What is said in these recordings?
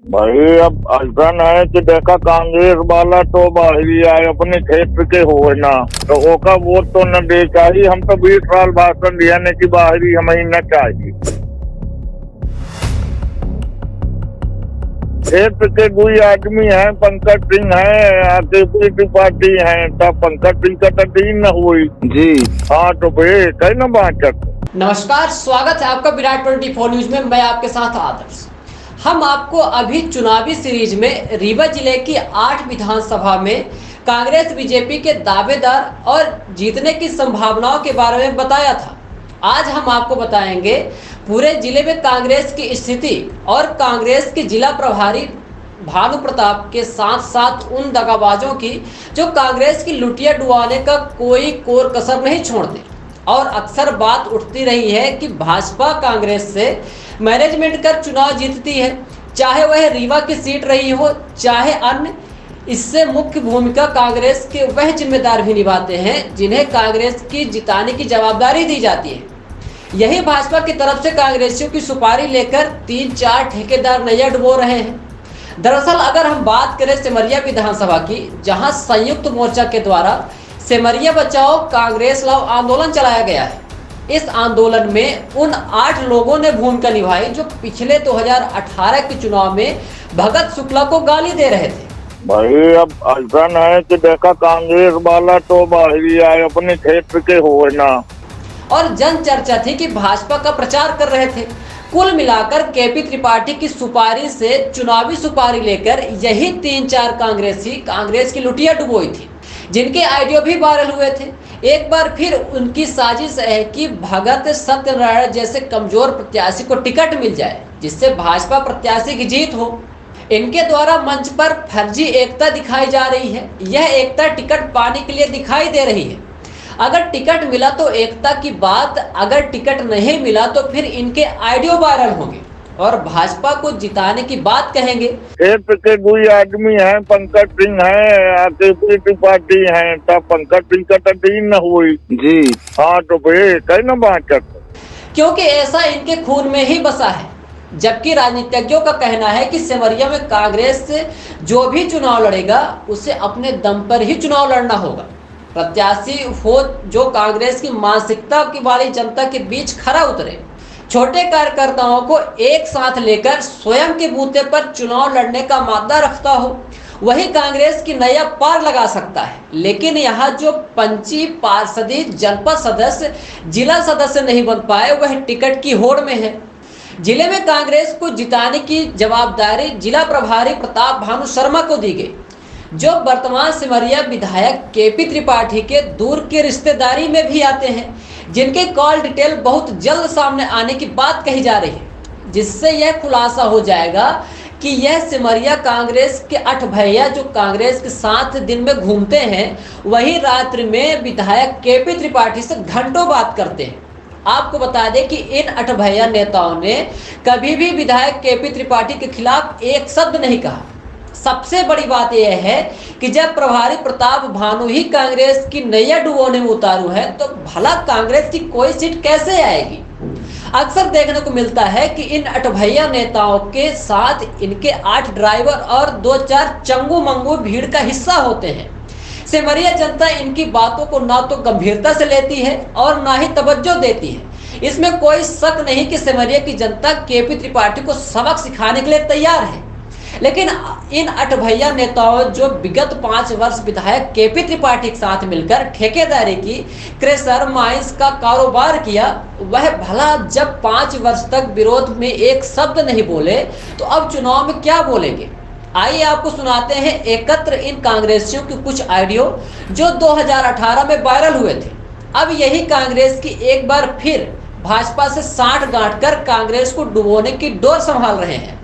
भाई अब ऐसा है कि देखा कांग्रेस वाला तो बाहरी आए अपने क्षेत्र के हो ना, तो ओका वोट तो न दे चाहिए। हम तो 20 साल भाषण दिया ने कि बाहरी हमें न चाहिए। क्षेत्र के कोई आदमी है, पंकज सिंह है, आरकेपी त्रिपाठी है, तब पंकज सिंह का तो दिन न हुई जी। हाँ तो भाई कहीं न बात। नमस्कार, स्वागत है आपका विराट 24 न्यूज में। मैं आपके साथ आदर्श। हम आपको अभी चुनावी सीरीज में रीवा जिले की 8 विधानसभा में कांग्रेस बीजेपी के दावेदार और जीतने की संभावनाओं के बारे में बताया था। आज हम आपको बताएंगे पूरे जिले में कांग्रेस की स्थिति और कांग्रेस के जिला प्रभारी भानु प्रताप के साथ साथ उन दगाबाजों की जो कांग्रेस की लुटिया डुबाने का कोई कोर कसर नहीं छोड़ते। और अक्सर बात उठती रही है कि भाजपा कांग्रेस से मैनेजमेंट कर चुनाव जीतती है, चाहे वह रीवा की सीट रही हो चाहे अन्य। इससे मुख्य भूमिका कांग्रेस के वह जिम्मेदार भी निभाते हैं जिन्हें कांग्रेस की जिताने की जवाबदारी दी जाती है। यही भाजपा की तरफ से कांग्रेसियों की सुपारी लेकर 3-4 ठेकेदार नैया डुबो रहे हैं। दरअसल अगर हम बात करें सिमरिया विधानसभा की, जहां संयुक्त मोर्चा के द्वारा सिमरिया बचाओ कांग्रेस लाओ आंदोलन चलाया गया है। इस आंदोलन में उन 8 लोगों ने भूमिका निभाई जो पिछले 2018 के चुनाव में भगत शुक्ला को गाली दे रहे थे। भाई अब ऐसा है कि देखा कांग्रेस वाला तो बाहरी आए अपने क्षेत्र के हो ना, और जन चर्चा थी कि भाजपा का प्रचार कर रहे थे। कुल मिलाकर केपी त्रिपाठी की सुपारी से चुनावी सुपारी लेकर यही 3-4 कांग्रेसी कांग्रेस की लुटिया डुबोई थी, जिनके आइडियो भी वायरल हुए थे। एक बार फिर उनकी साजिश है कि भगत सत्यनारायण जैसे कमजोर प्रत्याशी को टिकट मिल जाए जिससे भाजपा प्रत्याशी की जीत हो। इनके द्वारा मंच पर फर्जी एकता दिखाई जा रही है। यह एकता टिकट पाने के लिए दिखाई दे रही है। अगर टिकट मिला तो एकता की बात, अगर टिकट नहीं मिला तो फिर इनके आइडियो वायरल होंगे और भाजपा को जिताने की बात कहेंगे। क्षेत्र के कोई आदमी है, पंकज सिंह है, आरकेपी त्रिपाठी है, तब पंकज सिंह का तो दिन न हुई जी। हाँ तो भाई कहीं न बात करते, क्योंकि ऐसा इनके खून में ही बसा है। जबकि राजनीतिज्ञों का कहना है कि सिमरिया में कांग्रेस से जो भी चुनाव लड़ेगा उसे अपने दम पर ही चुनाव लड़ना होगा। प्रत्याशी हो जो कांग्रेस की मानसिकता की वाली जनता के बीच खरा उतरे, छोटे कार्यकर्ताओं को एक साथ लेकर स्वयं के बूते पर चुनाव लड़ने का मादा रखता हो, वही कांग्रेस की नया पार लगा सकता है। लेकिन यहाँ जो पंची, पार्षदी, जनपद सदस्य, जिला सदस्य नहीं बन पाए वह टिकट की होड़ में है। जिले में कांग्रेस को जिताने की जवाबदारी जिला प्रभारी प्रताप भानु शर्मा को दी गई, जो वर्तमान सिमरिया विधायक केपी त्रिपाठी के दूर के रिश्तेदारी में भी आते हैं, जिनके कॉल डिटेल बहुत जल्द सामने आने की बात कही जा रही है, जिससे यह खुलासा हो जाएगा कि यह सिमरिया कांग्रेस के 8 भैया जो कांग्रेस के साथ दिन में घूमते हैं वही रात्रि में विधायक केपी त्रिपाठी से घंटों बात करते हैं। आपको बता दें कि इन 8 भैया नेताओं ने कभी भी विधायक केपी त्रिपाठी के खिलाफ एक शब्द नहीं कहा। सबसे बड़ी बात यह है कि जब प्रभारी प्रताप भानु ही कांग्रेस की नैया डुबोने में उतारू है तो भला कांग्रेस की कोई सीट कैसे आएगी। अक्सर देखने को मिलता है कि इन 8 भैया नेताओं के साथ इनके 8 ड्राइवर और 2-4 चंगू मंगू भीड़ का हिस्सा होते हैं। सिमरिया जनता इनकी बातों को ना तो गंभीरता से लेती है और ना ही तवज्जो देती है। इसमें कोई शक नहीं कि सिमरिया की जनता केपी त्रिपाठी को सबक सिखाने के लिए तैयार है। लेकिन इन 8 भैया नेताओं जो विगत 5 वर्ष विधायक केपी त्रिपाठी के साथ मिलकर ठेकेदारी की, क्रेशर माइंस का कारोबार किया, वह भला जब 5 वर्ष तक विरोध में एक शब्द नहीं बोले तो अब चुनाव में क्या बोलेंगे। आइए आपको सुनाते हैं एकत्र इन कांग्रेसियों के कुछ आइडियो जो 2018 में वायरल हुए थे। अब यही कांग्रेस की एक बार फिर भाजपा से साठ गांठ कर कांग्रेस को डुबोने की डोर संभाल रहे हैं।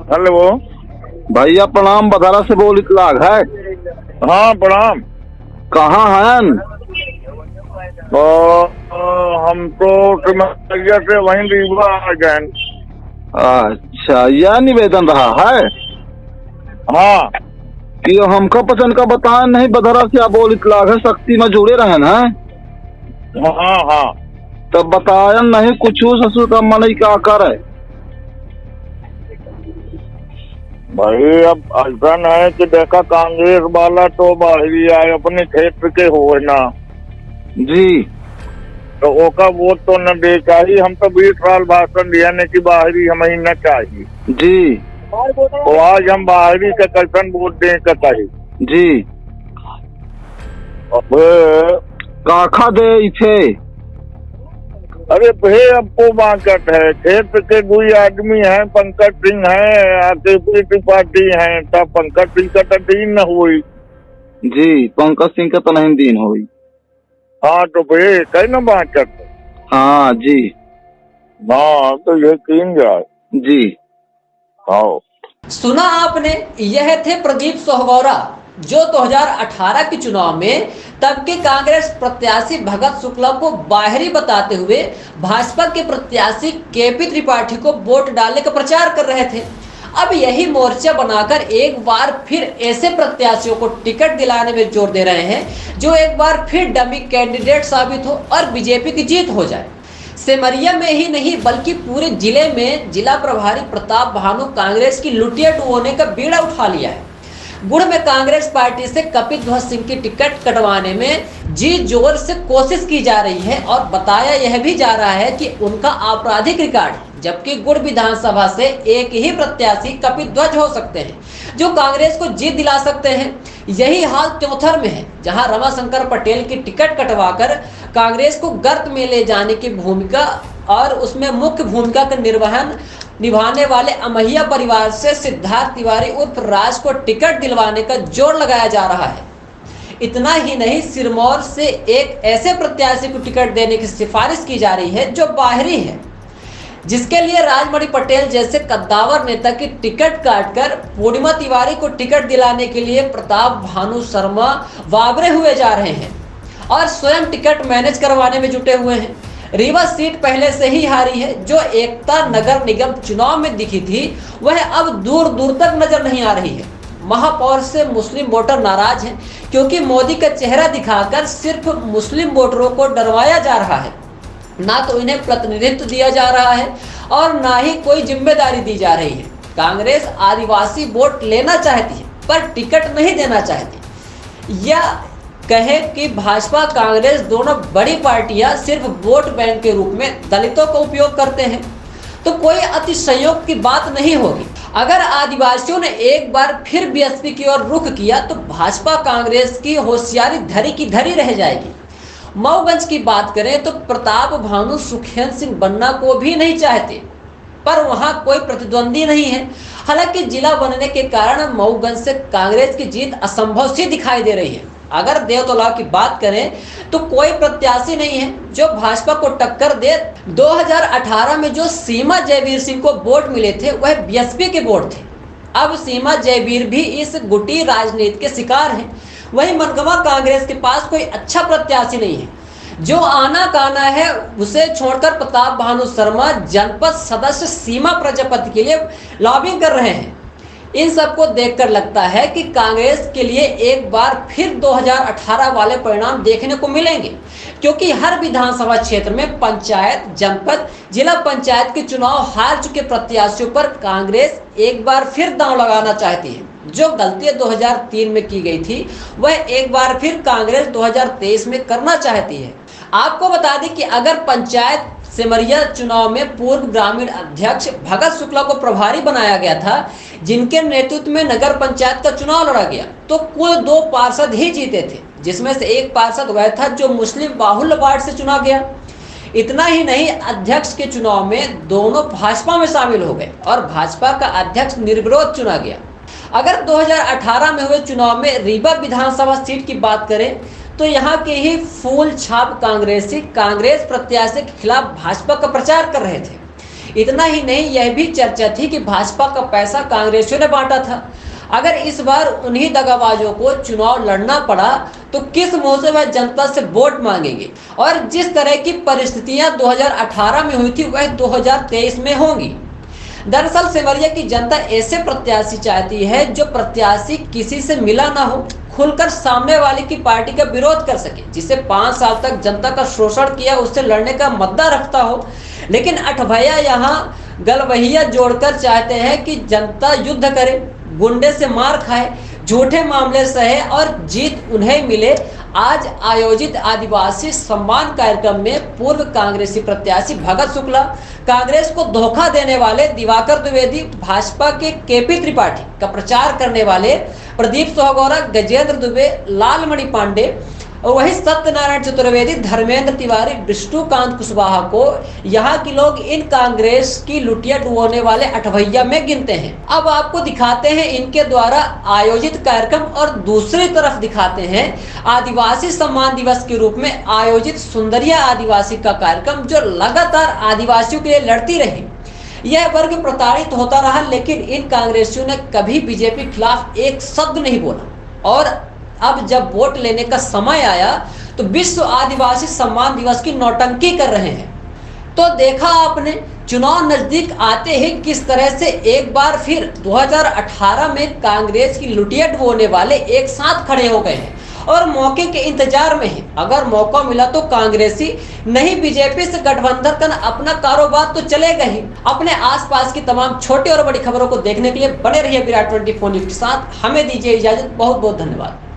हेलो भैया प्रणाम, बधारा से बोल इतलाग है। हाँ प्रणाम। कहाँ हैं? हम तो सिमरिया से वहीं रीवा आ गए। अच्छा, यह निवेदन रहा है हाँ कि हमको पसंद का बताया नहीं, बधारा से आप बोल इतलाग है, शक्ति में जुड़े रहे ना। हाँ हाँ तब बताया नहीं कुछ ससुर का मन का करे। भाई अब ऐसा है कि देखा कांग्रेस वाला तो बाहरी आए अपने क्षेत्र के हो ना, जी तो ओका वोट तो न दे चाहिए। हम तो 20 साल भाषण दिया ने कि बाहरी हमें न चाहिए, जी तो आज हम बाहरी के कैसन वोट दे के चाहिए। जी अब काखा दे इथे। अरे भे आपको बाकत है, क्षेत्र के कोई आदमी है, पंकज सिंह है, आरकेपी त्रिपाठी है, तब पंकज सिंह का तो दिन न हुई। जी पंकज सिंह का तो नहीं दिन हुई। हाँ तो भे कई न बाकत है। हाँ जी हाँ तो ये तीन जाए जी। हाँ सुना आपने, यह थे प्रदीप सोहगौरा, जो 2018 के चुनाव में तब के कांग्रेस प्रत्याशी भगत शुक्ला को बाहरी बताते हुए भाजपा के प्रत्याशी केपी त्रिपाठी को वोट डालने का प्रचार कर रहे थे। अब यही मोर्चा बनाकर एक बार फिर ऐसे प्रत्याशियों को टिकट दिलाने में जोर दे रहे हैं जो एक बार फिर डमी कैंडिडेट साबित हो और बीजेपी की जीत हो जाए। सेमरिया में ही नहीं बल्कि पूरे जिले में जिला प्रभारी प्रताप भानु कांग्रेस की लुटिया डुबोने का बीड़ा उठा लिया है। गुड़ में कांग्रेस पार्टी से कपिध्वज सिंह की टिकट कटवाने में जी जोर से कोशिश की जा रही है और बताया यह भी जा रहा है कि उनका आपराधिक रिकॉर्ड, जबकि गुड़ विधानसभा से एक ही प्रत्याशी कपिध्वज हो सकते हैं जो कांग्रेस को जीत दिला सकते हैं। यही हाल त्योंथर में है, जहां रमाशंकर पटेल की टिकट कटवाकर कांग्रेस को गर्त में ले जाने की भूमिका और उसमें मुख्य भूमिका का निभाने वाले अमैया परिवार से सिद्धार्थ तिवारी उर्फ राज को टिकट दिलवाने का जोर लगाया जा रहा है। इतना ही नहीं, सिरमौर से एक ऐसे प्रत्याशी को टिकट देने की सिफारिश की जा रही है जो बाहरी है, जिसके लिए राजमणि पटेल जैसे कद्दावर नेता की टिकट काटकर पूर्णिमा तिवारी को टिकट दिलाने के लिए प्रताप भानु शर्मा वाबरे हुए जा रहे हैं और स्वयं टिकट मैनेज करवाने में जुटे हुए हैं। रीवा सीट पहले से ही हारी है, जो एकता नगर निगम चुनाव में दिखी थी वह अब दूर दूर तक नजर नहीं आ रही है। महापौर से मुस्लिम वोटर नाराज हैं क्योंकि मोदी का चेहरा दिखाकर सिर्फ मुस्लिम वोटरों को डरवाया जा रहा है, ना तो इन्हें प्रतिनिधित्व दिया जा रहा है और ना ही कोई जिम्मेदारी दी जा रही है। कांग्रेस आदिवासी वोट लेना चाहती है पर टिकट नहीं देना चाहती। यह कहे कि भाजपा कांग्रेस दोनों बड़ी पार्टियां सिर्फ वोट बैंक के रूप में दलितों का उपयोग करते हैं तो कोई अतिशयोक्ति की बात नहीं होगी। अगर आदिवासियों ने एक बार फिर बीएसपी की ओर रुख किया तो भाजपा कांग्रेस की होशियारी धरी की धरी रह जाएगी। मऊगंज की बात करें तो प्रताप भानु सुखेंद्र सिंह बनना को भी नहीं चाहते, पर वहां कोई प्रतिद्वंदी नहीं है। हालांकि जिला बनने के कारण मऊगंज से कांग्रेस की जीत असंभव सी दिखाई दे रही है। अगर देवतोला की बात करें तो कोई प्रत्याशी नहीं है जो भाजपा को टक्कर दे। 2018 में जो सीमा जयवीर सिंह को वोट मिले थे वह बीएसपी के वोट थे। अब सीमा जयवीर भी इस गुटी राजनीति के शिकार हैं। वही मनगवा कांग्रेस के पास कोई अच्छा प्रत्याशी नहीं है। जो आना काना है उसे छोड़कर प्रताप भानु शर्मा जनपद सदस्य सीमा प्रजापति के लिए लॉबिंग कर रहे हैं। इन सबको देखकर लगता है कि कांग्रेस के लिए एक बार फिर 2018 वाले परिणाम देखने को मिलेंगे, क्योंकि हर विधानसभा क्षेत्र में पंचायत, जनपद, जिला पंचायत के चुनाव हार चुके प्रत्याशियों पर कांग्रेस एक बार फिर दांव लगाना चाहती है। जो गलतियां 2003 में की गई थी वह एक बार फिर कांग्रेस 2023 में करना चाहती है। आपको बता दें कि अगर पंचायत सेमरिया चुनाव में पूर्व ग्रामीण अध्यक्ष भगत शुक्ला को प्रभारी बनाया गया था, जिनके नेतृत्व में नगर पंचायत का चुनाव लड़ा गया, तो कुल 2 पार्षद ही जीते थे, जिसमें से एक पार्षद वह था जो मुस्लिम बाहुल्य वार्ड से चुना गया। इतना ही नहीं, अध्यक्ष के चुनाव में दोनों भाजपा में शामिल हो गए और भाजपा का अध्यक्ष निर्विरोध चुना गया। अगर 2018 में हुए चुनाव में रीवा विधानसभा सीट की बात करें तो यहाँ के ही फूल छाप कांग्रेसी कांग्रेस प्रत्याशी के खिलाफ भाजपा का प्रचार कर रहे थे। इतना ही नहीं, यह भी चर्चा थी कि भाजपा का पैसा कांग्रेसियों ने बांटा था। अगर इस बार उन्हीं दगाबाजों को चुनाव लड़ना पड़ा तो किस मुंह से वह जनता से वोट मांगेंगे। और जिस तरह की परिस्थितियां 2018 में हुई थी वह 2023 में होंगी। दरअसल सेमरिया की जनता ऐसे प्रत्याशी चाहती है जो प्रत्याशी किसी से मिला ना हो, खुलकर सामने वाले की पार्टी का विरोध कर सके, जिसे 5 साल तक जनता का शोषण किया उससे लड़ने का मुद्दा रखता हो। लेकिन अठभैया यहाँ गलवहिया जोड़कर चाहते हैं कि जनता युद्ध करे, गुंडे से मार खाए, झूठे मामले सहे और जीत उन्हें मिले। आज आयोजित आदिवासी सम्मान कार्यक्रम में पूर्व कांग्रेसी प्रत्याशी भगत शुक्ला, कांग्रेस को धोखा देने वाले दिवाकर द्विवेदी, भाजपा के केपी त्रिपाठी का प्रचार करने वाले प्रदीप सोहगौरा, गजेंद्र दुबे, लालमणि पांडे और वही सत्यनारायण चतुर्वेदी, धर्मेंद्र तिवारी, विष्णुकांत कुशवाहा को यहाँ के लोग इन कांग्रेस की लुटिया डुबोने वाले अठवैया में गिनते हैं। अब आपको दिखाते हैं इनके द्वारा आयोजित कार्यक्रम और दूसरी तरफ दिखाते हैं आदिवासी सम्मान दिवस के रूप में आयोजित सुंदरिया आदिवासी का कार्यक्रम, जो लगातार आदिवासियों के लिए लड़ती रही। यह वर्ग प्रताड़ित होता रहा, लेकिन इन कांग्रेसियों ने कभी बीजेपी के खिलाफ एक शब्द नहीं बोला। और अब जब वोट लेने का समय आया तो विश्व आदिवासी सम्मान दिवस की नौटंकी कर रहे हैं। तो देखा आपने, चुनाव नजदीक आते ही किस तरह से एक बार फिर 2018 में कांग्रेस की लुटिया डुबोने वाले एक साथ खड़े हो गए हैं और मौके के इंतजार में है। अगर मौका मिला तो कांग्रेसी नहीं बीजेपी से गठबंधन करना, अपना कारोबार तो चलेगा ही। अपने आसपास की तमाम छोटी और बड़ी खबरों को देखने के लिए बने रहिए विराट 24 न्यूज के साथ। हमें दीजिए इजाजत, बहुत बहुत धन्यवाद।